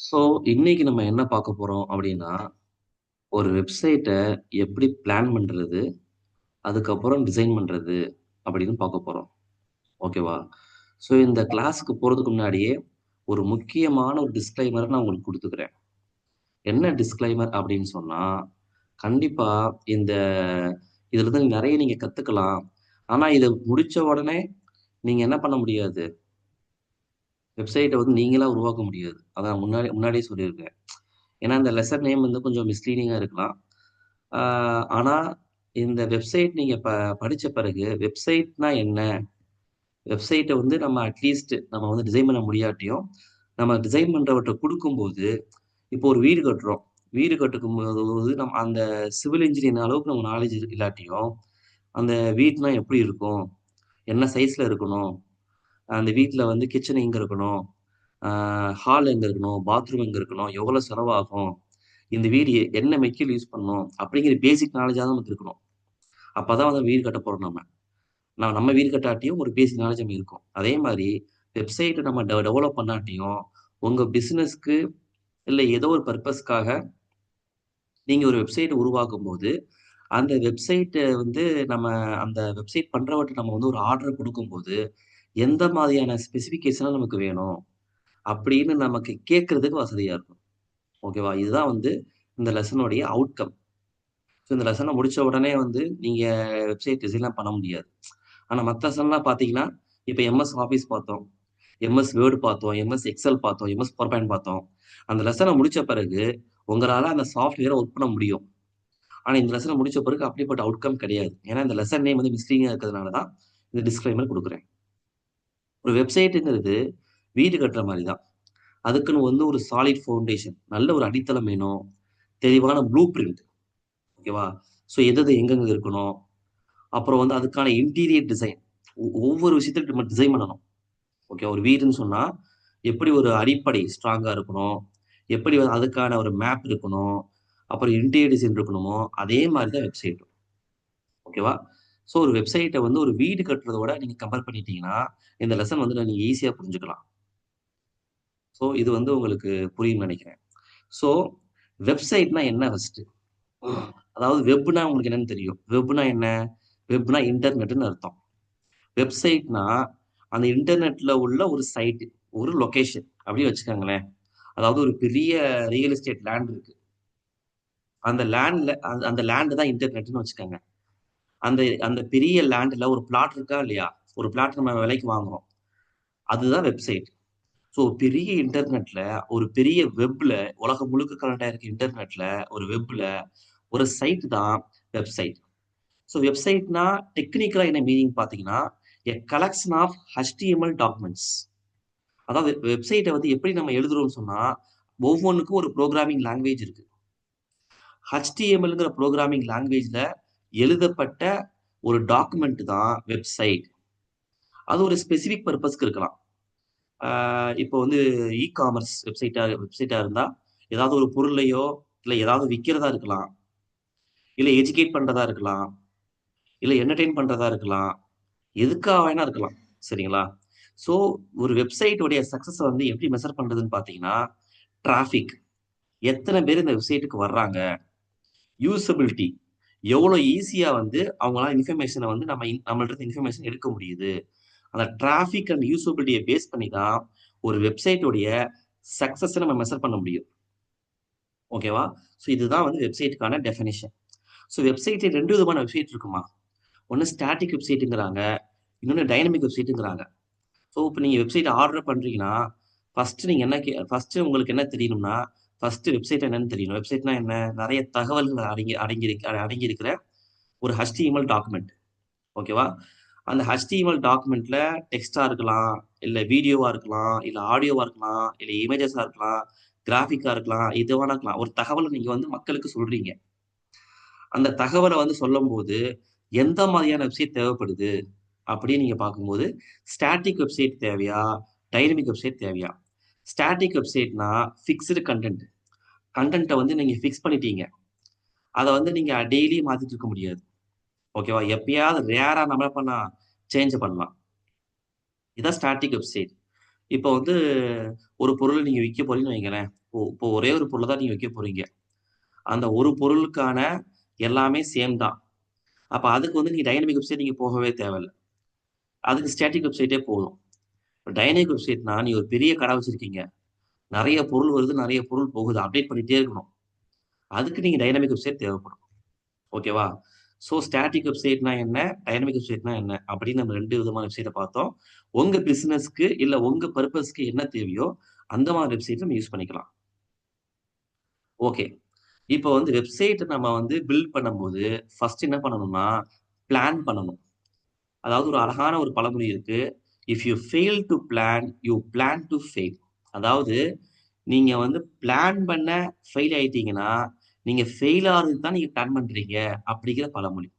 So, இன்னைக்கு நம்ம என்ன பார்க்க போறோம் அப்படின்னா, ஒரு வெப்சைட்ட எப்படி பிளான் பண்றது? அதுக்கப்புறம் டிசைன் பண்றது அப்படின்னு பார்க்க போறோம். ஓகேவா? ஸோ, இந்த கிளாஸ்க்கு போறதுக்கு முன்னாடியே ஒரு முக்கியமான ஒரு டிஸ்க்ளைமர நான் உங்களுக்கு குடுத்துக்கிறேன். என்ன டிஸ்க்ளைமர் அப்படின்னு சொன்னா, கண்டிப்பா இந்த இதுலருந்து நெறைய நீங்க கத்துக்கலாம். ஆனா, இத முடிச்ச உடனே நீங்க என்ன பண்ண முடியாது? வெப்சைட்ட வந்து நீங்களா உருவாக்க முடியாது. அதான் முன்னாடியே சொல்லியிருக்கேன். ஏன்னா, இந்த லெசன் நேம் வந்து கொஞ்சம் மிஸ்லீடிங்கா இருக்கலாம். ஆ ஆனா, இந்த வெப்சைட் நீங்க படிச்ச பிறகு, வெப்சைட்னா என்ன? வெப்சைட்ட வந்து நம்ம அட்லீஸ்ட் நம்ம வந்து டிசைன் பண்ண முடியாட்டியும், நம்ம டிசைன் பண்றவர்ட்ட குடுக்கும்போது, இப்போ ஒரு வீடு கட்டுறோம். வீடு கட்டுக்கும்போது நம்ம அந்த சிவில் இன்ஜினியரிங் அளவுக்கு நம்ம நாலேட்ஜ் இல்லாட்டியும், அந்த வீடுனா எப்படி இருக்கும்? என்ன சைஸ்ல இருக்கணும்? அந்த வீட்ல வந்து கிச்சன் எங்க இருக்கணும்? ஆ ஹால் எங்க இருக்கணும்? பாத்ரூம் எங்க இருக்கணும்? எவ்வளோ செலவாகும்? இந்த வீடு என்ன மெட்டீரியல் யூஸ் பண்ணணும்? அப்படிங்கிற பேசிக் நாலேட்ஜாவது நமக்கு இருக்கணும். அப்பதான் வந்து வீடு கட்டப் போறோம் நம்ம. நம்ம வீடு கட்டாட்டியும் ஒரு பேசிக் நாலேட்ஜ் நமக்கு இருக்கும். அதே மாரி வெப்சைட்ட நம்ம டெவலப் பண்ணாட்டியும், உங்க பிசினஸ்க்கு இல்ல ஏதோ ஒரு பர்ப்பஸ்க்காக நீங்க ஒரு வெப்சைட் உருவாக்கும்போது, அந்த வெப்சைட்ட வந்து நம்ம அந்த வெப்சைட் பண்றவர்ட்ட நம்ம வந்து ஒரு ஆர்டர் குடுக்கும்போது, எந்த மாதிரியான ஸ்பெசிஃபிகேஷன்லாம் நமக்கு வேணும்? அப்படின்னு நமக்கு கேட்கறதுக்கு வசதியா இருக்கும். ஓகேவா? இதுதான் வந்து இந்த லெசனுடைய அவுட்கம். ஸோ இந்த லெசன முடிச்ச உடனே வந்து நீங்க வெப்சைட் டிசைன்லாம் பண்ண முடியாது. ஆனா மத்த லெசன்லாம் பார்த்தீங்கன்னா, இப்ப எம்எஸ் ஆஃபீஸ் பார்த்தோம். எம்எஸ் வேர்ட் பார்த்தோம். எம்எஸ் எக்ஸெல் பார்த்தோம். எம்எஸ் பவர் பாயிண்ட் பார்த்தோம். அந்த லெசன முடிச்ச பிறகு, உங்களால அந்த சாஃப்ட்வேர ஒர்க் பண்ண முடியும். ஆனா இந்த லெசன முடிச்ச பிறகு அப்படிப்பட்ட அவுட்கம் கிடையாது. ஏன்னா இந்த லெசன் நேம் வந்து மிஸ்லீடிங்கா இருக்கிறதுனால தான் இந்த டிஸ்க்ளைமர் குடுக்குறேன். ஒரு வெப்சைட்ங்கிறது வீடு கட்டுற மாரி தான். அதுக்குன்னு வந்து ஒரு சாலிட் ஃபவுண்டேஷன் நல்ல ஒரு அடித்தளம் வேணும். தெளிவான ப்ளூ பிரிண்ட் ஓகேவா? ஸோ எது எது எங்கெங்க இருக்கணும். அப்புறம் வந்து அதுக்கான இன்டீரியர் டிசைன். ஒவ்வொரு விஷயத்தையும் நம்ம டிசைன் பண்ணணும். ஓகே. ஒரு வீடுன்னு சொன்னா, எப்படி ஒரு அடிப்படை ஸ்ட்ராங்கா இருக்கணும். எப்படி வந்து அதுக்கான ஒரு மேப் இருக்கணும். அப்புறம் இன்டீரியர் டிசைன் இருக்கணுமோ, அதே மாரி தான் வெப்சைட்டும். ஓகேவா? ஸோ ஒரு வெப்சைட்ட வந்து ஒரு வீடு கட்டுறதோட நீங்க கம்பேர் பண்ணிட்டீங்கன்னா, இந்த லெசன் வந்து நீங்க ஈஸியா புரிஞ்சுக்கலாம். ஸோ இது வந்து உங்களுக்கு புரியும்னு நெனைக்கிறேன். ஸோ வெப்சைட்னா என்ன ஃபர்ஸ்ட்டு? அதாவது வெப்னா உங்களுக்கு என்னன்னு தெரியும். வெப்னா என்ன? வெப்னா இன்டர்நெட்ன்னு அர்த்தம். வெப்சைட்னா அந்த இன்டர்நெட்ல உள்ள ஒரு சைட், ஒரு லொகேஷன் அப்படின்னு வச்சுக்கோங்களேன். அதாவது ஒரு பெரிய ரியல் எஸ்டேட் லேண்ட் இருக்கு. அந்த லேண்ட்ல அந்த லேண்ட் தான் இன்டர்நெட்ன்னு வச்சுக்கோங்க. அந்த அந்த பெரிய லேண்ட்ல ஒரு பிளாட் இருக்கா இல்லையா? ஒரு பிளாட் நம்ம விலைக்கு வாங்குறோம். அதுதான் வெப்சைட். ஸோ பெரிய இன்டர்நெட்ல, ஒரு பெரிய வெப்ல உலகம் முழுக்க கனெக்ட் ஆயிருக்க இன்டர்நெட்ல, ஒரு வெப்ல ஒரு சைட் தான் வெப்சைட். ஸோ வெப்சைட்னா டெக்னிக்கலா என்ன மீனிங் பார்த்தீங்கன்னா, a collection of HTML documents. அதாவது வெப்சைட்ட வந்து எப்படி நம்ம எழுதுறோம்னு சொன்னா, ஒவ்வொன்னுக்கும் ஒரு புரோகிராமிங் லாங்குவேஜ் இருக்கு. HTMLங்கிற புரோகிராமிங் லாங்குவேஜ்ல எழுதப்பட்ட ஒரு டாக்குமெண்ட் தான் வெப்சைட். அது ஒரு ஸ்பெசிஃபிக் பர்ப்பஸ்க்கு இருக்கலாம். ஆ இப்போ வந்து காமர்ஸ் வெப்சைட்டா இருந்தா, ஏதாவது ஒரு பொருளையோ, இல்ல ஏதாவது விக்கிறதா இருக்கலாம். இல்ல எஜுகேட் பண்றதா இருக்கலாம். இல்ல என்டர்டெயின் பண்றதா இருக்கலாம். எதுக்கா வேணா இருக்கலாம். சரிங்களா? ஸோ ஒரு வெப்சைட் உடைய சக்சஸ வந்து எப்படி மெஷர் பண்றதுன்னு பார்த்தீங்கன்னா, டிராஃபிக் எத்தன பேர் இந்த வெப்சைட்டுக்கு வர்றாங்க? யூசபிலிட்டி எவ்வளோ ஈஸியா வந்து அவங்களால இன்ஃபர்மேஷன வந்து நம்மள்ட்ட இருந்து இன்ஃபர்மேஷன் எடுக்க முடியுது. அந்த டிராஃபிக் அண்ட் யூசபிலிட்டிய பேஸ் பண்ணி தான் ஒரு வெப்சைட் உடைய சக்சஸ நம்ம மெஷர் பண்ண முடியும். ஓகேவா? ஸோ இதுதான் வந்து வெப்சைட்க்கான டெஃபினிஷன். ஸோ வெப்சைட்ல 2 விதமான வெப்சைட் இருக்குமா? ஒண்ணு ஸ்டாட்டிக் வெப்சைட்ங்கிறாங்க. இன்னொன்னு டைனமிக் வெப்சைட்ங்கிறாங்க. ஸோ இப்ப நீங்க வெப்சைட் ஆர்டர் பண்றீங்கன்னா, ஃபர்ஸ்ட்டு உங்களுக்கு என்ன தெரியணும்னா, ஃபர்ஸ்ட்டு வெப்சைட் என்னன்னு தெரியணும். வெப்சைட்னா என்ன? நெறைய தகவல்கள் அடங்கியிருக்கிற ஒரு HTML டாக்குமெண்ட். ஓகேவா? அந்த HTML டாக்குமெண்ட்ல டெக்ஸ்ட்டா இருக்கலாம், இல்ல வீடியோவா இருக்கலாம், இல்ல ஆடியோவா இருக்கலாம், இல்ல இமேஜஸா இருக்கலாம், கிராஃபிக்கா இருக்கலாம், எது வேணா இருக்கலாம். ஒரு தகவல நீங்க வந்து மக்களுக்கு சொல்றீங்க. அந்த தகவல வந்து சொல்லும்போது, எந்த மாதிரியான வெப்சைட் தேவைப்படுது? அப்படின்னு நீங்க பார்க்கும்போது, ஸ்டாட்டிக் வெப்சைட் தேவையா? டைனமிக் வெப்சைட் தேவையா? ஸ்டாட்டிக் வெப்சைட்னா ஃபிக்ஸ்டு கன்டென்ட். கன்டென்ட்ட வந்து நீங்க ஃபிக்ஸ் பண்ணிட்டீங்க. அத வந்து நீங்க டெய்லி மாத்திட்டு இருக்க முடியாது. ஓகேவா? எப்பயாவது ரேரா நம்ம என்ன பண்ணலாம்? சேஞ்ச் பண்ணலாம். இதான் ஸ்டாட்டிக் வெப்சைட். இப்போ வந்து ஒரு பொருள் நீங்க விற்க போறீங்கன்னு வைங்களேன். இப்போ ஒரே ஒரு பொருள தான் நீங்க விற்க போறீங்க. அந்த ஒரு பொருளுக்கான எல்லாமே சேம் தான். அப்ப அதுக்கு வந்து நீங்க டைனமிக் வெப்சைட் நீங்க போகவே தேவையில்ல. அதுக்கு ஸ்டாட்டிக் வெப்சைட்டே போதும். இப்ப டைனமிக் வெப்சைட்னா நீங்க ஒரு பெரிய கடை வச்சிருக்கீங்க. நெறைய பொருள் வருது, நெறைய பொருள் போகுது. அப்டேட் பண்ணிட்டே இருக்கணும். அதுக்கு நீங்க டைனமிக் வெப்சைட் தேவைப்படும். ஓகேவா? ஸோ ஸ்டாட்டிக் வெப்சைட்னா என்ன? டைனமிக் வெப்சைட்னா என்ன? அப்படின்னு நம்ம 2 விதமான வெப்சைட்ட பார்த்தோம். உங்க பிசினஸ்க்கு இல்ல உங்க பர்ப்பஸ்க்கு என்ன தேவையோ, அந்த மாரி வெப்சைட் நம்ம யூஸ் பண்ணிக்கலாம். ஓகே. இப்போ வந்து வெப்சைட் நம்ம வந்து பில்ட் பண்ணும்போது, ஃபர்ஸ்ட் என்ன பண்ணணும்னா, பிளான் பண்ணணும். அதாவது ஒரு அழகான ஒரு பழமொழி இருக்கு. "If you fail to plan, you plan to fail." அதாவது நீங்க வந்து பிளான் பண்ண ஃபெயில் ஆயிட்டீங்கன்னா, நீங்க ஃபெயில் ஆறதுக்கு தான் நீங்க பிளான் பண்றீங்க. அப்படிங்கிற பழமொழி.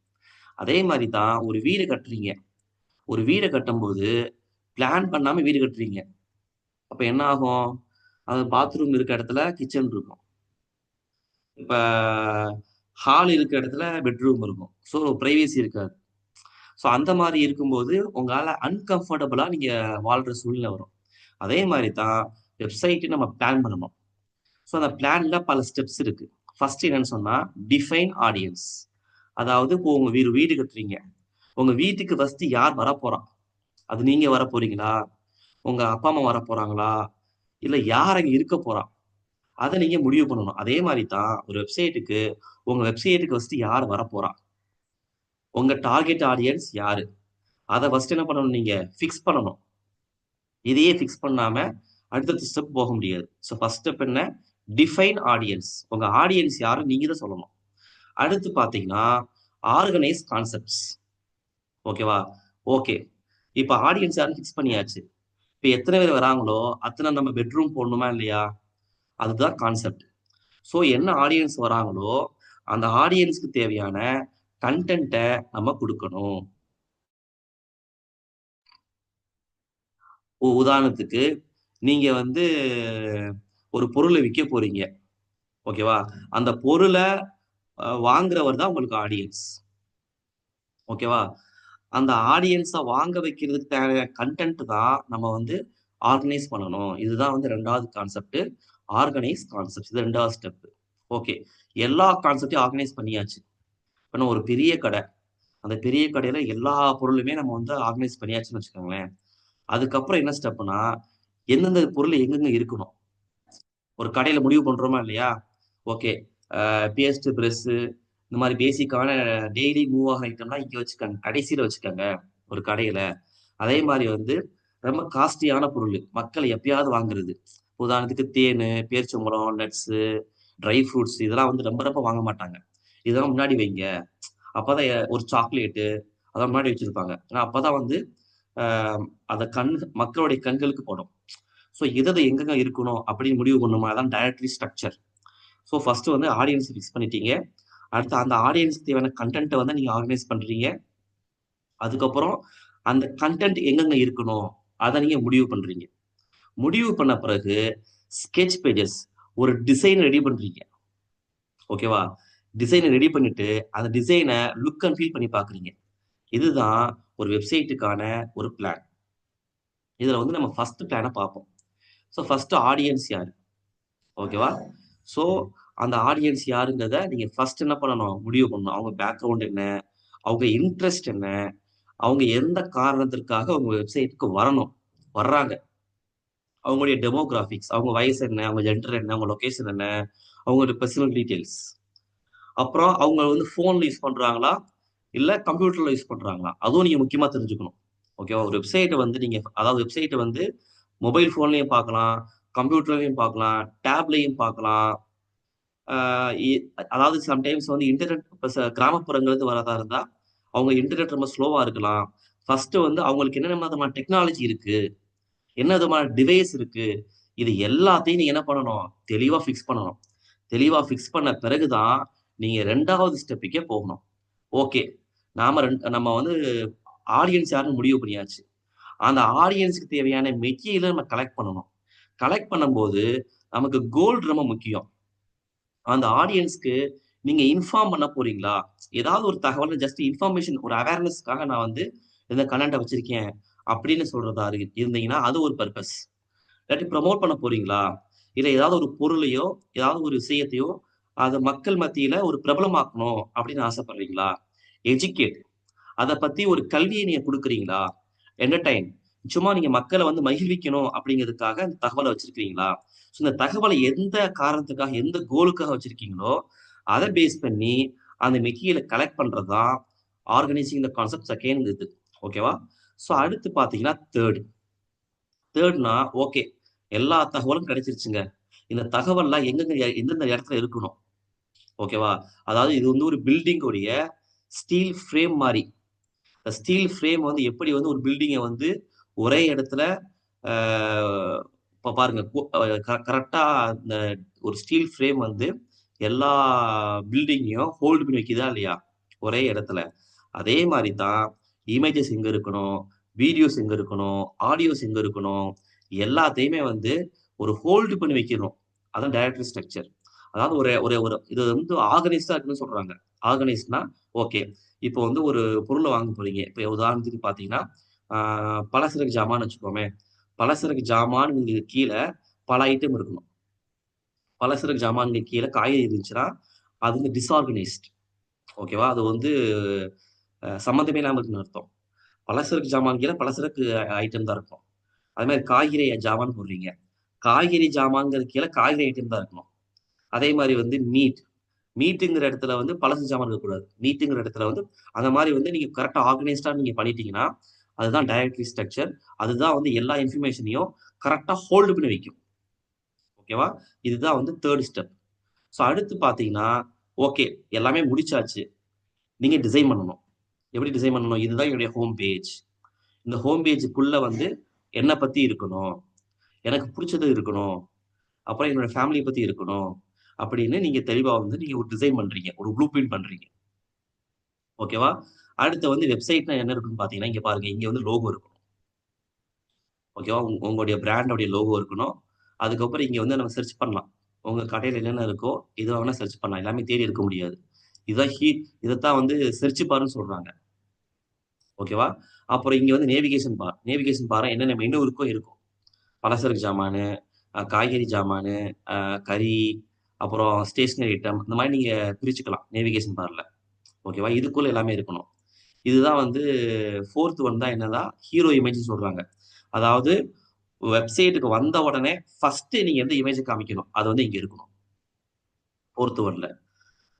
அதே மாரி தான் ஒரு வீடு கட்டுறீங்க. ஒரு வீட கட்டும்போது, பிளான் பண்ணாம வீடு கட்டுறீங்க. அப்ப என்ன ஆகும்? அது பாத்ரூம் இருக்க இடத்துல கிச்சன் இருக்கும். இப்ப ஹால் இருக்க இடத்துல பெட்ரூம் இருக்கும். ஸோ பிரைவசி இருக்காது. ஸோ அந்த மாரி இருக்கும்போது, உங்களால அன்கம்ஃபர்டபுளா நீங்க வாழ்ற சூழ்நிலை வரும். அதே மாரி தான் வெப்சைட் நம்ம பிளான் பண்ணணும். ஸோ அந்த பிளான்ல பல ஸ்டெப்ஸ் இருக்கு. ஃபர்ஸ்ட் என்னன்னு சொன்னா, டிஃபைன் ஆடியன்ஸ். அதாவது இப்போ உங்க வீடு கட்டுறீங்க. உங்க வீட்டுக்கு ஃபர்ஸ்ட் யார் வரப்போறா? அது நீங்க வரப்போறீங்களா? உங்க அப்பா, அம்மா வரப்போறாங்களா? இல்ல யார் அங்க இருக்க போறா? அத நீங்க முடிவு பண்ணணும். அதே மாரி தான் ஒரு வெப்சைட்டுக்கு உங்க வெப்சைட்டுக்கு ஃபர்ஸ்ட் யார் வரப்போறா? உங்க டார்கெட் ஆடியன்ஸ் யாரு? அத ஃபர்ஸ்ட் என்ன பண்ணணும் நீங்க? ஃபிக்ஸ் பண்ணணும். இதையே ஃபிக்ஸ் பண்ணாம அடுத்தடுத்த ஸ்டெப் போக முடியாது. ஸோ ஃபர்ஸ்ட் ஸ்டெப் என்ன? Define audience. உங்க ஆடியன்ஸ் யாருன்னு நீங்க தான் சொல்லணும். அடுத்து பார்த்தீங்கன்னா, ஆர்கனைஸ் கான்செப்ட்ஸ். ஓகேவா? ஓகே. இப்ப ஆடியன்ஸ் யாருன்னு ஃபிக்ஸ் பண்ணியாச்சு. இப்ப எத்தன பேர் வராங்களோ, அத்தன நம்ம பெட்ரூம் போடணுமா இல்லையா? அதுதான் கான்செப்ட். ஸோ என்ன ஆடியன்ஸ் வராங்களோ, அந்த ஆடியன்ஸ்க்கு தேவையான கன்டென்ட்ட நம்ம குடுக்கணும். உதாரணத்துக்கு, நீங்க வந்து ஒரு பொருள விக்க போறீங்க. ஓகேவா? அந்த பொருள வாங்குறவர் தான் உங்களுக்கு ஆடியன்ஸ். ஓகேவா? அந்த ஆடியன்ஸ வாங்க வைக்கிறதுக்கு தேவையான கன்டென்ட் தான் நம்ம வந்து ஆர்கனைஸ் பண்ணணும். இதுதான் வந்து 2வது கான்செப்ட். Organise concepts. இது 2வது ஸ்டெப். ஓகே. எல்லா கான்செப்ட்டையும் ஆர்கனைஸ் பண்ணியாச்சு. இப்ப நான் ஒரு பெரிய கடை. அந்த பெரிய கடையில எல்லா பொருளுமே நம்ம வந்து ஆர்கனைஸ் பண்ணியாச்சுன்னு வச்சுக்கோங்களேன். அதுக்கப்புறம் என்ன ஸ்டெப்னா, எந்தெந்த பொருள் எங்கெங்க இருக்கணும்? ஒரு கடையில முடிவு பண்றோமா இல்லையா? ஓகே. பேஸ்ட், பிரஷ்ஷு இந்த மாரி பேசிக்கான டெய்லி மூவ் ஆகுற ஐட்டம்லாம் இங்க வச்சுக்கங்க. கடைசில வச்சுக்கங்க, ஒரு கடையில. அதே மாரி வந்து ரொம்ப காஸ்ட்லியான பொருளு. மக்கள் எப்பயாவது வாங்குறது. உதாரணத்துக்கு தேனு, பேரிச்சம்பழம், நட்ஸு, ட்ரை ஃப்ரூட்ஸ் இதெல்லாம் வந்து ரொம்ப ரொம்ப வாங்க மாட்டாங்க. இதெல்லாம் முன்னாடி வைங்க. அப்பதான் ஒரு சாக்லேட்டு அதெல்லாம் முன்னாடி வச்சிருப்பாங்க. ஏன்னா அப்பதான் வந்து அ அத மக்களுடைய கண்களுக்கு படும். ஸோ எது எது எங்கெங்க இருக்கணும் அப்படின்னு முடிவு பண்ணணுமா, அதான் டைரக்டரி ஸ்ட்ரக்சர். ஸோ ஃபர்ஸ்ட் வந்து ஆடியன்ஸ் ஃபிக்ஸ் பண்ணிட்டீங்க. அடுத்து அந்த ஆடியன்ஸ்க்கு தேவையான கன்டென்ட்ட வந்து நீங்க ஆர்கனைஸ் பண்றீங்க. அதுக்கப்புறம் அந்த கன்டென்ட் எங்கெங்க இருக்கணும், அத நீங்க முடிவு பண்றீங்க. முடிவு பண்ண பிறகு ஸ்கெட்ச் பேஜஸ் ஒரு டிசைன் ரெடி பண்றீங்க. ஓகேவா? டிசைன ரெடி பண்ணிட்டு, அந்த டிசைன லுக் அண்ட் ஃபீல் பண்ணி பார்க்குறீங்க. இதுதான் ஒரு வெப்சைட்டுக்கான ஒரு பிளான். இதுல வந்து நம்ம ஃபர்ஸ்ட் பிளான பார்ப்போம். ஸோ ஃபர்ஸ்ட் ஆடியன்ஸ் யாரு? ஓகேவா? ஸோ அந்த ஆடியன்ஸ் யாருங்கிறத நீங்க ஃபர்ஸ்ட் என்ன பண்ணணும்? முடிவு பண்ணணும். அவங்க பேக்கிரவுண்ட் என்ன? அவங்க இன்ட்ரெஸ்ட் என்ன? அவங்க எந்த காரணத்திற்காக உங்க வெப்சைட்க்கு வரணும்? வர்றாங்க. அவங்களுடைய டெமோகிராபிக்ஸ், அவங்க வயசு என்ன? அவங்க ஜெண்டர் என்ன? அவங்க லொகேஷன் என்ன? அவங்களுடைய பெர்சனல் டீட்டெயில்ஸ். அப்புறம் அவங்க வந்து ஃபோன்ல யூஸ் பண்றாங்களா? இல்ல கம்ப்யூட்டர்ல யூஸ் பண்றாங்களா? அதுவும் நீங்க முக்கியமா தெரிஞ்சுக்கணும். ஓகேவா? ஒரு வெப்சைட்ட வந்து நீங்க அதாவது வெப்சைட்ட வந்து மொபைல் ஃபோன்லயும் பார்க்கலாம், கம்ப்யூட்டர்லயும் பார்க்கலாம், டேப்லயும் பார்க்கலாம். ஆ இ அதாவது சம்டைம்ஸ் வந்து இன்டர்நெட் இப்ப கிராமப்புறங்கள்லேருந்து வரதா இருந்தா, அவங்க இன்டர்நெட் ரொம்ப ஸ்லோவா இருக்கலாம். ஃபர்ஸ்ட் வந்து அவங்களுக்கு என்னென்ன விதமான டெக்னாலஜி இருக்கு? என்ன விதமான டிவைஸ் இருக்கு? இது எல்லாத்தையும் நீங்க என்ன பண்ணணும்? தெளிவா ஃபிக்ஸ் பண்ணணும். தெளிவா ஃபிக்ஸ் பண்ண பிறகு தான், நீங்க 2வது ஸ்டெப்புக்கே போகணும். ஓகே. நம்ம வந்து ஆடியன்ஸ் யாருன்னு முடிவு பண்ணியாச்சு. அந்த ஆடியன்ஸ்க்கு தேவையான மெட்டீரியல நம்ம கலெக்ட் பண்ணணும். கலெக்ட் பண்ணும்போது, நமக்கு கோல் ரொம்ப முக்கியம். அந்த ஆடியன்ஸ்க்கு நீங்க இன்ஃபார்ம் பண்ண போறீங்களா? ஏதாவது ஒரு தகவல ஜஸ்ட் இன்ஃபர்மேஷன் ஒரு அவேர்னஸ்க்காக நான் வந்து இந்த கன்டென்ட்ட வச்சிருக்கேன் அப்படின்னு சொல்றதா இருந்தீங்கன்னா, அது ஒரு பர்ப்பஸ். இல்லாட்டி ப்ரமோட் பண்ண போறீங்களா? இல்ல ஏதாவது ஒரு பொருளையோ, ஏதாவது ஒரு விஷயத்தையோ, அத மக்கள் மத்தியில ஒரு பிரபலமாக்கணும் அப்படின்னு ஆசைப்படுறீங்களா? எஜுகேட். அத பத்தி ஒரு கல்விய நீங்க குடுக்குறீங்களா? என்டர்டெயின். சும்மா நீங்க மக்கள வந்து மகிழ்விக்கணும் அப்படிங்கிறதுக்காக இந்த தகவல வச்சிருக்கிறீங்களா? ஸோ இந்த தகவல எந்த காரணத்துக்காக, எந்த கோலுக்காக வச்சிருக்கீங்களோ, அத பேஸ் பண்ணி அந்த மெட்டீரியல கலெக்ட் பண்றது தான் ஆர்கனைசிங் த கான்செப்ட் செகண்ட் இது. ஓகேவா? ஸோ அடுத்து பார்த்தீங்கன்னா, 3ர்ட்னா ஓகே. எல்லா தகவலும் கிடைச்சிருச்சுங்க. இந்த தகவல்லாம் எங்கெங்க எந்தெந்த இடத்துல இருக்கணும். ஓகேவா? அதாவது இது வந்து ஒரு பில்டிங் உடைய ஸ்டீல் ஃப்ரேம் மாரி. ஸ்டீல் ஃப்ரேம் வந்து எப்படி வந்து ஒரு பில்டிங்க வந்து ஒரே இடத்துல ஆ இப்ப பாருங்க கரெக்ட்டா அந்த ஒரு ஸ்டீல் ஃப்ரேம் வந்து எல்லா பில்டிங்கையும் ஹோல்டு பண்ணி வைக்குதா இல்லையா? ஒரே இடத்துல. அதே மாரி தான் இமேஜஸ் எங்க இருக்கணும், வீடியோஸ் எங்க இருக்கணும், ஆடியோஸ் எங்க இருக்கணும், எல்லாத்தையுமே வந்து ஒரு ஹோல்டு பண்ணி வைக்கணும். அதான் டைரக்டரி ஸ்ட்ரக்சர். அதாவது ஒரு ஒரு ஒரு இது வந்து ஆர்கனைஸ்டா இருக்குன்னு சொல்றாங்க. ஆர்கனைஸ்ட்னா ஓகே. இப்போ வந்து ஒரு பொருள வாங்க போறீங்க. இப்ப உதாரணத்துக்கு பார்த்தீங்கன்னா, ஆ பலசரக்கு ஜாமான்னு வச்சுக்கோமே. பலசரக்கு ஜாமான்ங்கு கீழ பல ஐட்டம் இருக்கணும். பலசரக்கு ஜாமான்க்கு கீழ காய்கறி இருந்துச்சுன்னா, அது வந்து டிஸார்கனைஸ்ட். ஓகேவா? அது வந்து சம்மந்தமே இல்லாம இருக்குன்னு அர்த்தம். பலசரக்கு ஜாமான் கீழ பலசரக்கு ஐட்டம் தான் இருக்கும். அது மாரி காய்கறி ஜாமான் போடுறீங்க. காய்கறி ஜாமான்ங்கிறது கீழ காய்கறி ஐட்டம் தான் இருக்கணும். அதே மாரி வந்து மீட்டுங்கிற இடத்துல வந்து பலசர ஜாமான் இருக்கக்கூடாது. மீட்டுங்கிற இடத்துல வந்து அந்த மாரி வந்து நீங்க கரெக்ட்டா ஆர்கனைஸ்டா நீங்க பண்ணிட்டீங்கன்னா, அதுதான் டைரக்டரி ஸ்ட்ரக்சர். அதுதான் வந்து எல்லா இன்ஃபர்மேஷனையும் கரெக்ட்டா ஹோல்டு பண்ணி வைக்கும். ஓகேவா? இதுதான் வந்து 3 ஸ்டெப். ஸோ அடுத்து பார்த்தீங்கன்னா, ஓகே எல்லாமே முடிச்சாச்சு. நீங்க டிசைன் பண்ணணும். எப்படி டிசைன் பண்ணணும்? இதுதான் என்னுடைய ஹோம் பேஜ். இந்த ஹோம் பேஜுக்குள்ள வந்து என்ன பத்தி இருக்கணும். எனக்கு புடிச்சது இருக்கணும். அப்புறம் என்னோட ஃபேமிலிய பத்தி இருக்கணும். அப்படின்னு நீங்க தெளிவா வந்து நீங்க ஒரு டிசைன் பண்றீங்க. ஒரு ப்ளூ பிரிண்ட் பண்றீங்க. ஓகேவா? அடுத்து வந்து வெப்சைட்னா என்ன இருக்குன்னு பார்த்தீங்கன்னா, இங்க பாருங்க. இங்க வந்து லோகோ இருக்கும். ஓகேவா? உங்களுடைய பிராண்டோடைய லோகோ இருக்கணும். அதுக்கப்புறம் இங்க வந்து நம்ம செர்ச் பண்ணலாம். உங்க கடையில என்னென்ன இருக்கோ, எது வேணா செர்ச் பண்ணலாம். எல்லாமே தேடி எடுக்க முடியாது. இதுதான் இதத்தான் வந்து செர்ச் பார்ன்னு சொல்றாங்க. ஓகேவா? அப்புறம் இங்க வந்து நேவிகேஷன் பார். நேவிகேஷன் பார்ல என்னென்ன மெனு இருக்கோ இருக்கும். பலசரக்கு ஜாமானு, காய்கறி ஜாமானு, கறி, அப்புறம் ஸ்டேஷனரி ஐட்டம் இந்த மாரி நீங்க பிரிச்சுக்கலாம். நேவிகேஷன் பார்ல. ஓகேவா? இதுக்குள்ள எல்லாமே இருக்கணும். இதுதான் வந்து 4த் ஒன் தான் என்னன்னா, ஹீரோ இமேஜ்ன்னு சொல்றாங்க. அதாவது வெப்சைட்டுக்கு வந்த உடனே ஃபர்ஸ்ட் நீங்க எந்த இமேஜ காமிக்கணும். அது வந்து இங்க இருக்கணும். 4த் ஒன்ல.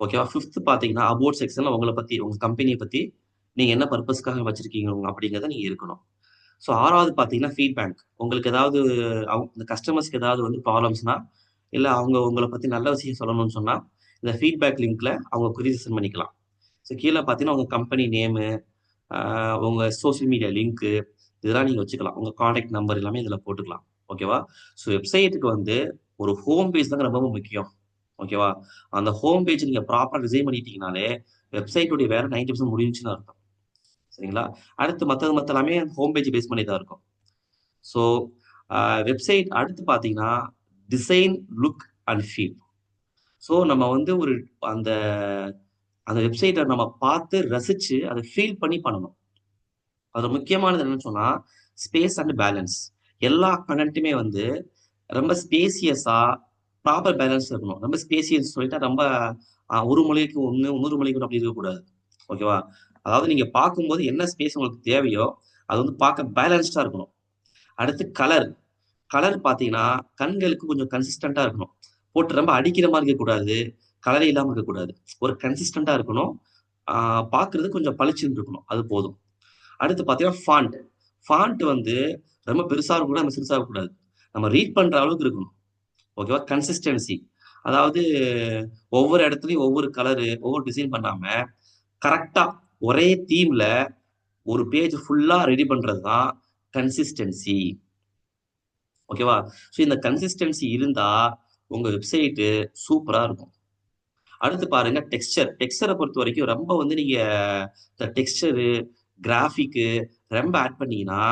ஓகேவா? 5த் பார்த்தீங்கன்னா, அபௌட் செக்ஷன்ல உங்கள பத்தி, உங்க கம்பெனிய பத்தி, நீங்க என்ன பர்ப்பஸ்க்காக வச்சிருக்கீங்க அப்படிங்கிறத நீங்க இருக்கணும். ஸோ 6வது பார்த்தீங்கன்னா, ஃபீட்பேக். உங்களுக்கு ஏதாவது இந்த கஸ்டமர்ஸ்க்கு ஏதாவது வந்து ப்ராப்ளம்ஸ்னா, இல்ல அவங்க உங்கள பத்தி நல்ல விஷயம் சொல்லணும்னு சொன்னா, இந்த ஃபீட்பேக் லிங்க்ல அவங்க கொரிஜெக்ஷன் பண்ணிக்கலாம். ஸோ கீழ பார்த்தீங்கன்னா, உங்க கம்பெனி நேமு, அ உங்க சோசியல் மீடியா லிங்க்கு இதெல்லாம் நீங்க வச்சுக்கலாம். உங்க கான்டாக்ட் நம்பர் எல்லாமே இதுல போட்டுக்கலாம். ஓகேவா? ஸோ வெப்சைட்டுக்கு வந்து ஒரு ஹோம் பேஜ் தாங்க ரொம்ப முக்கியம். ஓகேவா? அந்த ஹோம் பேஜ் நீங்க ப்ராப்பரா டிசைன் பண்ணிட்டீங்கனாலே, வெப்சைட்டுடைய வேலை 90% முடிஞ்சுச்சுன்னு அர்த்தம். சரிங்களா? அடுத்து மத்தது எல்லாமே ஹோம் பேஜ் பேஸ் பண்ணி தான் இருக்கும். ஸோ வெப்சைட் அடுத்து பார்த்தீங்கன்னா, design, look and feel. So நம்ம வந்து அந்த அந்த வெப்சைட்ட நம்ம பார்த்து ரசிச்சு, அத ஃபீல் பண்ணி பண்ணணும். அதுல முக்கியமானது என்னன்னு சொன்னா, ஸ்பேஸ் அண்ட் பேலன்ஸ். எல்லா கன்டென்ட்டுமே வந்து ரொம்ப ஸ்பேசியஸா, ப்ராப்பர் பேலன்ஸ்ல இருக்கணும். ரொம்ப ஸ்பேசியஸ் சொல்லிட்டா ரொம்ப ஒரு மொழிக்கு ஒண்ணு, இன்னொரு மொழிக்கு ஒண்ணு அப்படி இருக்கக்கூடாது. ஓகேவா? அதாவது நீங்க பார்க்கும்போது என்ன ஸ்பேஸ் உங்களுக்கு தேவையோ, அது வந்து பார்க்க பேலன்ஸ்டா இருக்கணும். அடுத்து கலர். கலர் பார்த்தீங்கன்னா, கண்களுக்கு கொஞ்சம் கன்சிஸ்டன்ட்டா இருக்கணும். போட்டு ரொம்ப அடிக்கிற மாரி இருக்கக்கூடாது. கலரே இல்லாம இருக்கக்கூடாது. ஒரு கன்சிஸ்டன்ட்டா இருக்கணும். ஆ பார்க்கறதுக்கு கொஞ்சம் பளிச்சுன்னு இருக்கணும். அது போதும். அடுத்து பார்த்தீங்கன்னா, ஃபாண்ட். ஃபாண்ட் வந்து ரொம்ப பெருசா இருக்கக்கூடாது, ரொம்ப சிறுசா இருக்கக்கூடாது. நம்ம ரீட் பண்ற அளவுக்கு இருக்கணும். ஓகேவா? கன்சிஸ்டன்சி. அதாவது ஒவ்வொரு இடத்துலயும் ஒவ்வொரு கலரு, ஒவ்வொரு டிசைன் பண்ணாம, கரெக்ட்டா ஒரே தீம்ல ஒரு பேஜ் ஃபுல்லா ரெடி பண்றது தான் கன்சிஸ்டன்சி. ஓகேவா? ஸோ இந்த கன்சிஸ்டன்சி இருந்தா, உங்க வெப்சைட்டு சூப்பரா இருக்கும். அடுத்து பாருங்க டெக்ஸ்சர். டெக்ஸ்சர பொறுத்தவரைக்கும் ரொம்ப வந்து நீங்க இந்த டெக்ஸ்சரு, கிராஃபிக்கு ரொம்ப ஆட் பண்ணீங்கன்னா,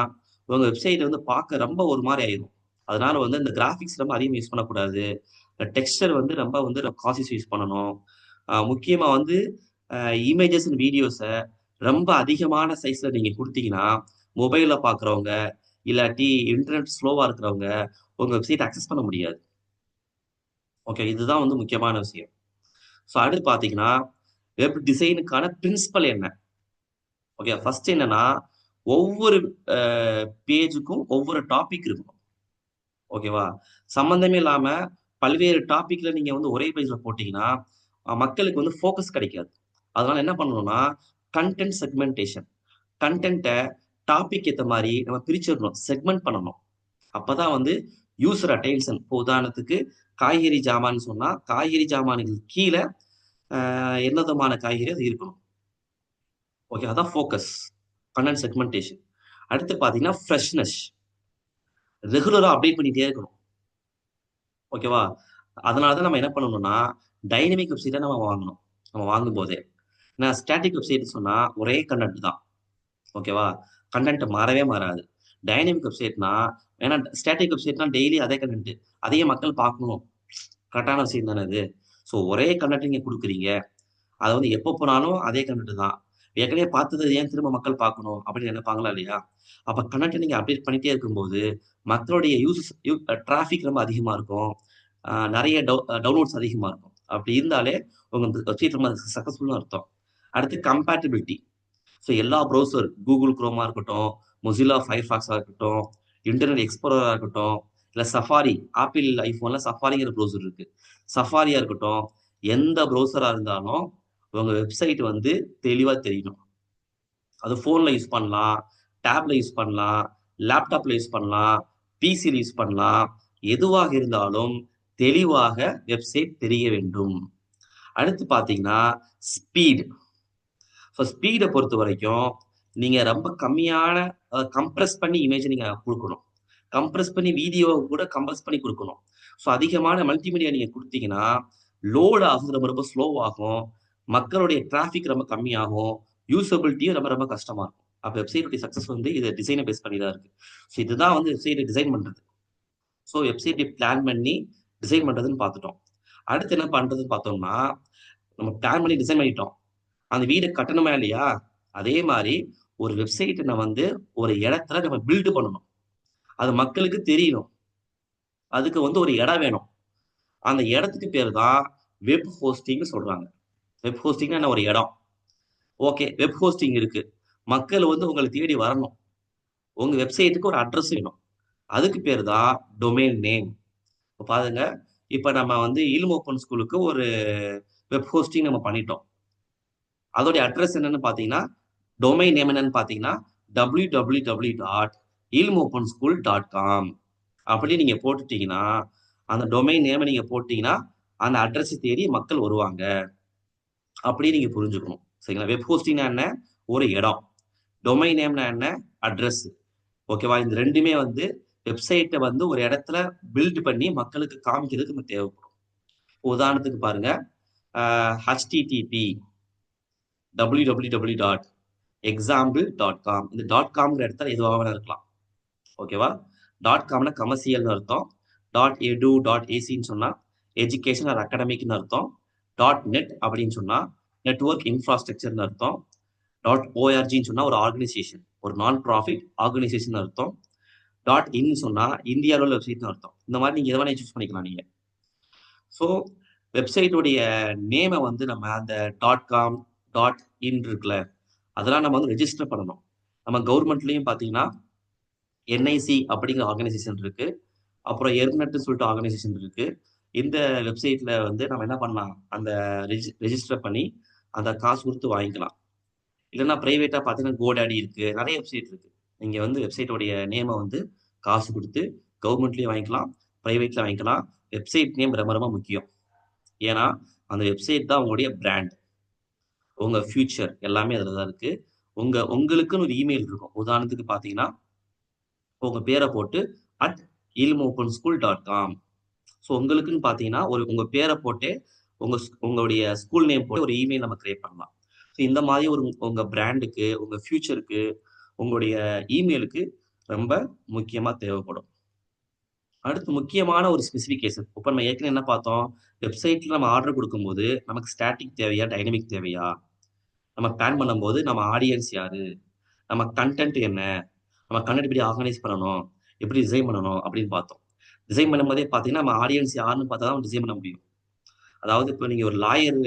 உங்க வெப்சைட் வந்து பார்க்க ரொம்ப ஒரு மாரி ஆயிரும். அதனால வந்து இந்த கிராபிக்ஸ் ரொம்ப அதிகமா யூஸ் பண்ணக்கூடாது. டெக்ஸ்சர் வந்து ரொம்ப வந்து கான்ஷியஸ் யூஸ் பண்ணணும். முக்கியமா வந்து அ இமேஜஸ் அண்ட் வீடியோஸ ரொம்ப அதிகமான சைஸ்ல நீங்க குடுத்தீங்கன்னா, மொபைல்ல பார்க்குறவங்க, இல்லாட்டி இன்டர்நெட் ஸ்லோவா இருக்கிறவங்க உங்க வெப்சைட் அக்சஸ் பண்ண முடியாது. ஓகே, இதுதான் வந்து முக்கியமான விஷயம். ஸோ அடுத்து பார்த்தீங்கன்னா, வெப் டிசைனுக்கான பிரின்சிபல் என்ன? ஓகே, ஃபர்ஸ்ட் என்னன்னா, ஒவ்வொரு அ பேஜுக்கும் ஒவ்வொரு டாபிக் இருக்கும். ஓகேவா? சம்மந்தமே இல்லாம பல்வேறு டாபிக்ல நீங்க வந்து ஒரே பேஜ்ல போட்டீங்கன்னா, மக்களுக்கு வந்து ஃபோக்கஸ் கிடைக்காது. அதனால என்ன பண்ணணும்னா, கன்டென்ட் செக்மென்டேஷன். கன்டென்ட்ட டாபிக் ஏத்த மாரி நம்ம பிரிச்சிரணும். செக்மென்ட் பண்ணணும். அப்பதான் வந்து யூசர் அட்டென்ஷன். இப்போ உதாரணத்துக்கு காய்கறி ஜாமான்னு சொன்னா, காய்கறி ஜாமானுக்கு கீழ என்ன விதமான காய்கறி அது இருக்கணும். ஓகே, அதான் ஃபோக்கஸ். Content segmentation. அடுத்து பார்த்தீங்கன்னா, ஃப்ரெஷ்னஸ். ரெகுலரா அப்டேட் பண்ணிட்டே இருக்கணும். ஓகேவா? அதனால தான் நம்ம என்ன பண்ணணும்னா, டைனமிக் வெப்சைட்ட நம்ம வாங்கணும். நம்ம வாங்கும்போதே. ஏன்னா ஸ்டாட்டிக் வெப்சைட்ன்னு சொன்னா ஒரே கன்டென்ட் தான். ஓகேவா? கன்டென்ட் மாறவே மாறாது. டைனமிக் வெப்சைட்னா ஏன்னா ஸ்டாட்டிக் வெப்சைட்னா டெய்லி அதே கன்டென்ட். அதையே மக்கள் பார்க்கணும். கரெக்ட்டான விஷயம் தானே அது. ஸோ ஒரே கன்டென்ட் நீங்க குடுக்குறீங்க. அது வந்து எப்போ போனாலும் அதே கன்டென்ட் தான். ஏற்கனவே பார்த்தத ஏன் திரும்ப மக்கள் பார்க்கணும் அப்படின்னு நினைப்பாங்களா இல்லையா? அப்ப கன்டென்ட்ட நீங்க அப்டேட் பண்ணிட்டே இருக்கும்போது, மக்களுடைய டிராஃபிக் ரொம்ப அதிகமா இருக்கும். நெறைய டவுன்லோட்ஸ் அதிகமா இருக்கும். அப்படி இருந்தாலே உங்க வெப்சைட் ரொம்ப சக்சஸ்ஃபுல்னு அர்த்தம். அடுத்து கம்பேட்டிபிலிட்டி. ஸோ எல்லா ப்ரௌசர் Google Chromeஆ இருக்கட்டும், Mozilla Firefoxஆ இருக்கட்டும், இன்டர்நெட் எக்ஸ்ப்ளோரரா இருக்கட்டும், இல்ல Safari, ஆப்பிள் ஐஃபோன்ல Safariங்கிற ப்ரௌசர் இருக்கு. Safariஆ இருக்கட்டும், எந்த ப்ரௌசரா இருந்தாலும் உங்க வெப்சைட் வந்து தெளிவா தெரியணும். அது ஃபோன்ல யூஸ் பண்ணலாம், டேப்ல யூஸ் பண்ணலாம், லேப்டாப்ல யூஸ் பண்ணலாம், பிசில யூஸ் பண்ணலாம். எதுவாக இருந்தாலும் தெளிவாக வெப்சைட் தெரிய வேண்டும். அடுத்து பார்த்தீங்கன்னா, ஸ்பீட். ஸோ ஸ்பீட பொறுத்தவரைக்கும், நீங்க ரொம்ப கம்மியான கம்ப்ரஸ் பண்ணி இமேஜ நீங்க குடுக்கணும். கம்ப்ரஸ் பண்ணி வீடியோவ கூட கம்ப்ரஸ் பண்ணி குடுக்கணும். ஸோ அதிகமான மல்டிமீடியா நீங்க குடுத்தீங்கன்னா, லோட் ஆகுறது ரொம்ப ரொம்ப ஸ்லோவாகும். மக்களுடைய டிராஃபிக் ரொம்ப கம்மியாகும். யூசபிலிட்டியும் ரொம்ப ரொம்ப கஷ்டமா இருக்கும். அப்ப வெப்சைட்டுடைய சக்சஸ் வந்து இது டிசைன பேஸ் பண்ணி தான் இருக்கு. ஸோ இதுதான் வந்து வெப்சைட்ட டிசைன் பண்றது. ஸோ வெப்சைட்ட பிளான் பண்ணி டிசைன் பண்றதுன்னு பார்த்துட்டோம். அடுத்து என்ன பண்றதுன்னு பார்த்தோம்னா, நம்ம பிளான் பண்ணி டிசைன் பண்ணிட்டோம். அந்த வீடு கட்டணுமா இல்லையா? அதே மாரி ஒரு வெப்சைட்ட நான் வந்து ஒரு இடத்துல நம்ம பில்ட் பண்ணணும். அது மக்களுக்கு தெரியணும். அதுக்கு வந்து ஒரு இடம் வேணும். அந்த இடத்துக்கு பேரு தான் வெப் ஹோஸ்டிங்ன்னு சொல்றாங்க. வெப் ஹோஸ்டிங்ன்னா என்ன? ஒரு இடம். ஓகே. வெப் ஹோஸ்டிங் இருக்கு. மக்கள் வந்து உங்கள தேடி வரணும். உங்க வெப்சைட்டுக்கு ஒரு அட்ரஸ் வேணும். அதுக்கு பேரு தான் டொமைன் நேம். இப்ப பாருங்க, இப்ப நம்ம வந்து இல்ம் ஓப்பன் ஸ்கூலுக்கு ஒரு வெப் ஹோஸ்டிங் நம்ம பண்ணிட்டோம். அதோடைய அட்ரஸ் என்னன்னு பார்த்தீங்கன்னா, டொமைன் நேம் என்னன்னு பார்த்தீங்கன்னா, www.ilmopenSchool.com அப்படி நீங்க போட்டுட்டீங்கன்னா, அந்த டொமைன் நேம நீங்க போட்டீங்கன்னா, அந்த அட்ரஸ் தேடி மக்கள் வருவாங்க. அப்படி நீங்க புரிஞ்சுக்கணும். சரிங்களா? வெப் ஹோஸ்டிங்னா என்ன? ஒரு இடம். டொமைன் நேம்னா என்ன? அட்ரஸ். ஓகேவா? இந்த 2மே வந்து வெப்சைட்ட வந்து ஒரு இடத்துல பில்ட் பண்ணி மக்களுக்கு காமிக்கிறதுக்கு நமக்கு தேவைப்படும். உதாரணத்துக்கு பாருங்க, அ HTTP www.example.com இந்த .comங்கிற இடத்துல எதுவா வேணா இருக்கலாம். ஓகேவா? .comனா கமர்ஷியல்னு அர்த்தம். .edu, .acன்னு சொன்னா எஜுகேஷன் ஆர் அகாடமிக்ன்னு அர்த்தம். .net அப்படின்னு சொன்னா நெட்வொர்க் இன்ஃப்ராஸ்ட்ரக்சர்ன்னு அர்த்தம். .orgன்னு சொன்னா ஒரு ஆர்கனைசேஷன், ஒரு நான் ப்ராஃபிட் ஆர்கனைசேஷன் அர்த்தம். .in சொன்னா இந்தியால உள்ள வெப்சைட்ன்னு அர்த்தம். இந்த மாரி நீங்க எத வேணா சூஸ் பண்ணிக்கலாம் நீங்க. ஸோ வெப்சைட் உடைய நேம வந்து நம்ம அந்த .com, .in இருக்குல்ல, அதெல்லாம் நம்ம வந்து ரெஜிஸ்டர் பண்ணணும். நம்ம கவர்மெண்ட்லயும் பார்த்தீங்கன்னா, என்ஐசி அப்படிங்கிற ஆர்கனைசேஷன் இருக்கு. அப்புறம் எர்னெட்ன்னு சொல்லிட்டு ஆர்கனைசேஷன் இருக்கு. இந்த வெப்சைட்ல வந்து நம்ம என்ன பண்ணலாம், அந்த ரெஜிஸ்டர் பண்ணி அந்த காசு குடுத்து வாங்கிக்கலாம். இல்லன்னா பிரைவேட்டா பார்த்தீங்கன்னா, GoDaddy இருக்கு. நெறைய வெப்சைட் இருக்கு. நீங்க வந்து வெப்சைட் உடைய நேம வந்து காசு குடுத்து கவர்மெண்ட்லயும் வாங்கிக்கலாம், பிரைவேட்ல வாங்கிக்கலாம். வெப்சைட் நேம் ரொம்ப ரொம்ப முக்கியம். ஏன்னா, அந்த வெப்சைட் தான் உங்களுடைய பிராண்ட். உங்க ஃபியூச்சர் எல்லாமே அதுல தான் இருக்கு. உங்களுக்குன்னு ஒரு இமெயில் இருக்கும். உதாரணத்துக்கு பார்த்தீங்கன்னா, உங்க பேர போட்டு @ilmopenSchool.com ஸோ உங்களுக்குன்னு பார்த்தீங்கன்னா, உங்க பேர போட்டே உங்களுடைய ஸ்கூல் நேம் போட்டு ஒரு இமெயில் நம்ம கிரியேட் பண்ணலாம். ஸோ இந்த மாதிரி ஒரு உங்க பிராண்டுக்கு, உங்க ஃபியூச்சருக்கு, உங்களுடைய இமெயிலுக்கு ரொம்ப முக்கியமா தேவைப்படும். அடுத்து முக்கியமான ஒரு ஸ்பெசிஃபிகேஷன். இப்ப நம்ம ஏற்கனவே என்ன பார்த்தோம்? வெப்சைட்ல நம்ம ஆர்டர் குடுக்கும்போது, நமக்கு ஸ்டாட்டிக் தேவையா? டைனமிக் தேவையா? நம்ம பிளான் பண்ணும்போது நம்ம ஆடியன்ஸ் யாரு? நம்ம கன்டென்ட் என்ன? நம்ம கண்டென்ட் எப்படி ஆர்கனைஸ் பண்ணணும், எப்படி டிசைன் பண்ணணும் அப்படின்னு பார்த்தோம். டிசைன் பண்ணும்போதே பார்த்தீங்கன்னா, நம்ம ஆடியன்ஸ் யாருன்னு பார்த்தா தான் டிசைன் பண்ண முடியும். அதாவது இப்ப நீங்க ஒரு லாயர்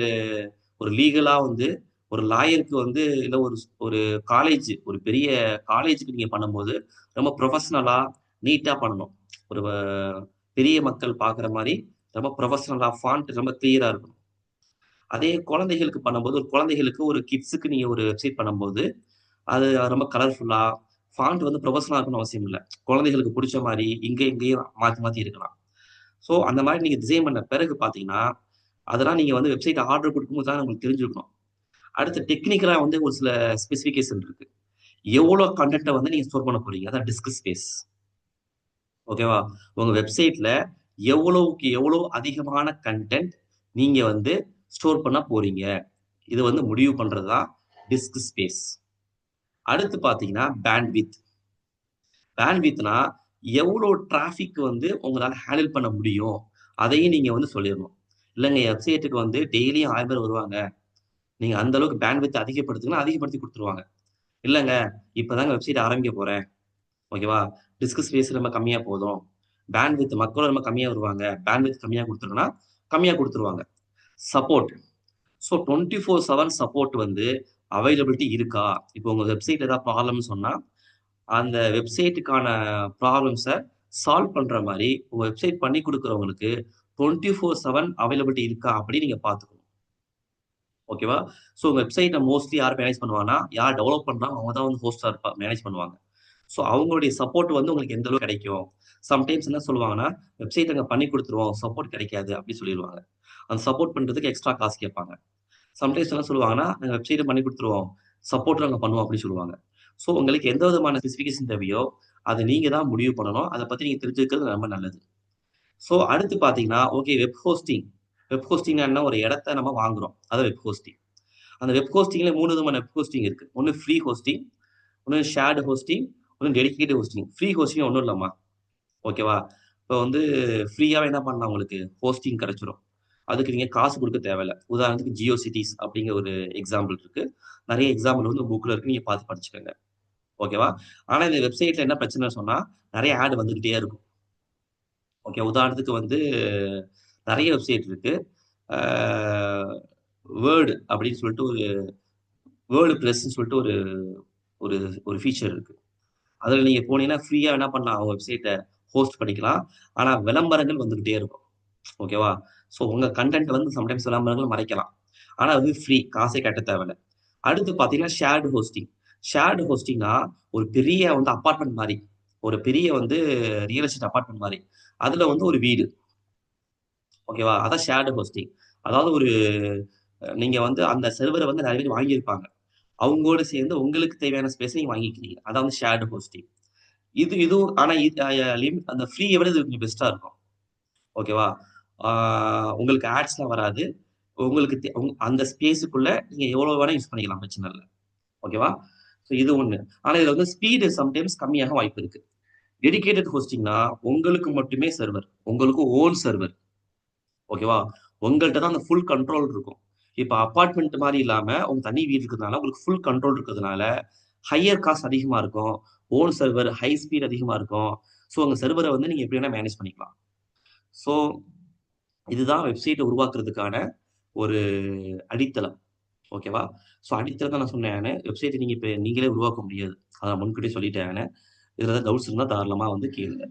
ஒரு லீகலா வந்து ஒரு லாயருக்கு வந்து இல்ல ஒரு ஒரு காலேஜ் ஒரு பெரிய காலேஜுக்கு நீங்க பண்ணும்போது, ரொம்ப ப்ரொஃபஷனலா, நீட்டா பண்ணணும். ஒரு பெரிய மக்கள் பார்க்குற மாரி ரொம்ப ப்ரொஃபஷனலா ஃபாண்ட் ரொம்ப கிளியரா இருக்கணும். அதே குழந்தைகளுக்கு பண்ணும்போது, ஒரு குழந்தைகளுக்கு ஒரு கிட்ஸுக்கு நீங்க ஒரு வெப்சைட் பண்ணும்போது, அது ரொம்ப கலர்ஃபுல்லா, ஃபாண்ட் வந்து ப்ரொஃபஷனலா இருக்கணும்னு அவசியம் இல்ல. குழந்தைகளுக்கு புடிச்ச மாரி இங்க, இங்கேயும் மாத்தி, மாத்தி இருக்கலாம். ஸோ, அந்த மாரி நீங்க டிசைன் பண்ண பிறகு பார்த்தீங்கன்னா, அதெல்லாம் நீங்க வந்து வெப்சைட் ஆர்டர் குடுக்கும்போது தான் உங்களுக்கு தெரிஞ்சிருக்கணும். அடுத்து டெக்னிக்கலா வந்து ஒரு சில ஸ்பெசிஃபிகேஷன் இருக்கு. எவ்வளோ கன்டென்ட்ட வந்து நீங்க ஸ்டோர் பண்ண போறீங்க? அதான் டிஸ்க் ஸ்பேஸ். ஓகேவா? உங்க வெப்சைட்ல எவ்வளவுக்கு எவ்வளோ அதிகமான கன்டென்ட் நீங்க வந்து ஸ்டோர் பண்ண போறீங்க? இது வந்து முடிவு பண்றது தான் டிஸ்க் ஸ்பேஸ். அடுத்து பார்த்தீங்கன்னா, பேண்ட்விட்த். பேண்ட்வித்னா எவ்வளோ டிராஃபிக் வந்து உங்களால ஹேண்டில் பண்ண முடியும்? அதையும் நீங்க வந்து சொல்லிறணும். இல்லங்க என் வெப்சைட்டுக்கு வந்து டெய்லியும் 1000 பேர் வருவாங்க. நீங்க அந்த அளவுக்கு பேண்ட்விட்த் அதிகப்படுத்துங்கன்னா, அதிகப்படுத்தி குடுத்துருவாங்க. இல்லங்க இப்பதாங்க வெப்சைட் ஆரம்பிக்க போறேன். ஓகேவா? டிஸ்க் ஸ்பேஸ் ரொம்ப கம்மியா போதும். பேண்ட்விட்த் மக்களும் ரொம்ப கம்மியா வருவாங்க. பேண்ட்விட்த் கம்மியா குடுத்துருங்கன்னா, கம்மியா குடுத்துருவாங்க. சப்போர்ட். ஸோ 24/7 சப்போர்ட் வந்து அவைலபிலிட்டி இருக்கா? இப்போ உங்க வெப்சைட்ல ஏதாவது ப்ராப்ளம்னு சொன்னா, அந்த வெப்சைட்டுக்கான ப்ராப்ளம்ஸ சால்வ் பண்ற மாரி, உங்க வெப்சைட் பண்ணி குடுக்குறவங்களுக்கு 24/7 அவைலபிலிட்டி இருக்கா? அப்படின்னு நீங்க பார்த்துக்கணும். ஓகேவா? ஸோ உங்க வெப்சைட்ட மோஸ்ட்லி யார் மேனேஜ் பண்ணுவாங்கன்னா, யார் டெவலப் பண்றாங்களோ அவங்க தான் வந்து ஹோஸ்ட்டா மேனேஜ் பண்ணுவாங்க. ஸோ அவங்களுடைய சப்போர்ட் வந்து உங்களுக்கு எந்த அளவுக்கு கிடைக்கும்? சம்டைம்ஸ் என்ன சொல்லுவாங்கன்னா, வெப்சைட் நாங்க பண்ணி குடுத்துருவோம். சப்போர்ட் கிடைக்காது அப்படி சொல்லிருவாங்க. அந்த சப்போர்ட் பண்றதுக்கு எக்ஸ்ட்ரா காசு கேட்பாங்க. சம்டைம்ஸ் என்ன சொல்லுவாங்கன்னா, நாங்க வெப்சைட் பண்ணி குடுத்துருவோம். சப்போர்ட் நாங்க பண்ணுவோம் அப்படின்னு சொல்லுவாங்க. ஸோ உங்களுக்கு எந்த விதமான ஸ்பெசிஃபிகேஷன் தேவையோ, அத நீங்க தான் முடிவு பண்ணணும். அத பத்தி நீங்க தெரிஞ்சுக்கிறது ரொம்ப நல்லது. ஸோ அடுத்து பார்த்தீங்கன்னா, ஓகே வெப் ஹோஸ்டிங். வெப் ஹோஸ்டிங்னா என்ன? ஒரு இடத்த நம்ம வாங்குறோம். அதான் வெப் ஹோஸ்டிங். அந்த வெப் ஹோஸ்டிங்ல 3 விதமான வெப் ஹோஸ்டிங் இருக்கு. ஒண்ணு ஃப்ரீ ஹோஸ்டிங், ஒண்ணு ஷேர்டு ஹோஸ்டிங், ஒண்ணு டெடிகேட்டட் ஹோஸ்டிங். ஃப்ரீ ஹோஸ்டிங் ஒண்ணும் இல்லம்மா. ஓகேவா? இப்ப வந்து ஃப்ரீயாவே என்ன பண்ணலாம் உங்களுக்கு ஹோஸ்டிங் கிடைச்சிரும். அதுக்கு நீங்க காசு குடுக்க தேவையில்ல. உதாரணத்துக்கு ஜியோ சிட்டீஸ் அப்படிங்கிற ஒரு எக்ஸாம்பிள் இருக்கு. நெறைய எக்ஸாம்பிள் வந்து புக்ல இருக்கு. நீங்க பார்த்து படிச்சுக்கங்க. ஓகேவா? ஆனா இந்த வெப்சைட்ல என்ன பிரச்சனைன்னு சொன்னா, நெறைய ஆட் வந்துகிட்டே இருக்கும். ஓகே. உதாரணத்துக்கு வந்து நெறைய வெப்சைட் இருக்கு. ஆ வேர்ட் அப்படின்னு சொல்லிட்டு ஒரு வேர்ட் பிரஸ்ன்னு சொல்லிட்டு ஒரு ஒரு ஒரு ஃபீச்சர் இருக்கு. அதுல நீங்க போனீங்கன்னா, ஃப்ரீயா என்ன பண்ணலாம் உங்க வெப்சைட்ட ஹோஸ்ட் பண்ணிக்கலாம். ஆனா விளம்பரங்கள் வந்துகிட்டே இருக்கும். ஓகேவா? ஸோ உங்க கன்டென்ட் வந்து சம்டைம்ஸ் விளம்பரங்கள் மறைக்கலாம். ஆனா அது ஃப்ரீ. காசே கட்டத் தேவையில்ல. அடுத்து பார்த்தீங்கன்னா, ஷேர்டு ஹோஸ்டிங். ஷேர்டு ஹோஸ்டிங்னா ஒரு பெரிய வந்து அபார்ட்மெண்ட் மாரி. ஒரு பெரிய வந்து ரியல் எஸ்டேட் அபார்ட்மெண்ட் மாரி. அதுல வந்து ஒரு வீடு. ஓகேவா? அதான் ஷேர்டு ஹோஸ்டிங். அதாவது ஒரு நீங்க வந்து அந்த சர்வர வந்து நெறைய பேர் வாங்கியிருப்பாங்க. அவங்களோட சேர்ந்து உங்களுக்கு தேவையான ஸ்பேஸ நீங்க வாங்கிக்கிறீங்க. அதான் வந்து ஷேர்டு ஹோஸ்டிங். இதுவும் ஆனா இது அந்த ஃப்ரீய விட இது கொஞ்சம் பெஸ்ட்டா இருக்கும். ஓகேவா? ஆ உங்களுக்கு ஆட்ஸ்லாம் வராது. உங்களுக்கு அந்த ஸ்பேஸுக்குள்ள நீங்க எவ்வளோ வேணா யூஸ் பண்ணிக்கலாம். பிரச்சனை இல்ல. ஓகேவா? ஸோ இது ஒண்ணு. ஆனா இதுல வந்து ஸ்பீடு சம்டைம்ஸ் கம்மியாக வாய்ப்பு இருக்கு. டெடிகேட்டட் ஹோஸ்டிங்னா உங்களுக்கு மட்டுமே சர்வர். உங்களுக்கு ஓன் சர்வர். ஓகேவா? உங்கள்ட்ட தான் அந்த ஃபுல் கண்ட்ரோல் இருக்கும். இப்ப அபார்ட்மெண்ட் மாரி இல்லாம, உங்க தனி வீடு இருக்கிறதுனால, உங்களுக்கு ஃபுல் கண்ட்ரோல் இருக்கிறதுனால, ஹையர் காஸ்ட் அதிகமா இருக்கும். ஓன் சர்வர், ஹை ஸ்பீட் அதிகமா இருக்கும். ஸோ உங்க சர்வர வந்து நீங்க எப்படி வேணா மேனேஜ் பண்ணிக்கலாம். ஸோ இதுதான் வெப்சைட்ட உருவாக்குறதுக்கான ஒரு அடித்தளம். ஓகேவா? ஸோ அடித்தளத்த நான் சொன்னேன் நானு. வெப்சைட்ட நீங்க இப்ப நீங்களே உருவாக்க முடியாது. அத நான் முன்கூட்டியே சொல்லிட்டேன் நானு. இதுல ஏதாவது டவுட்ஸ் இருந்தா தாராளமா வந்து கேளுங்க.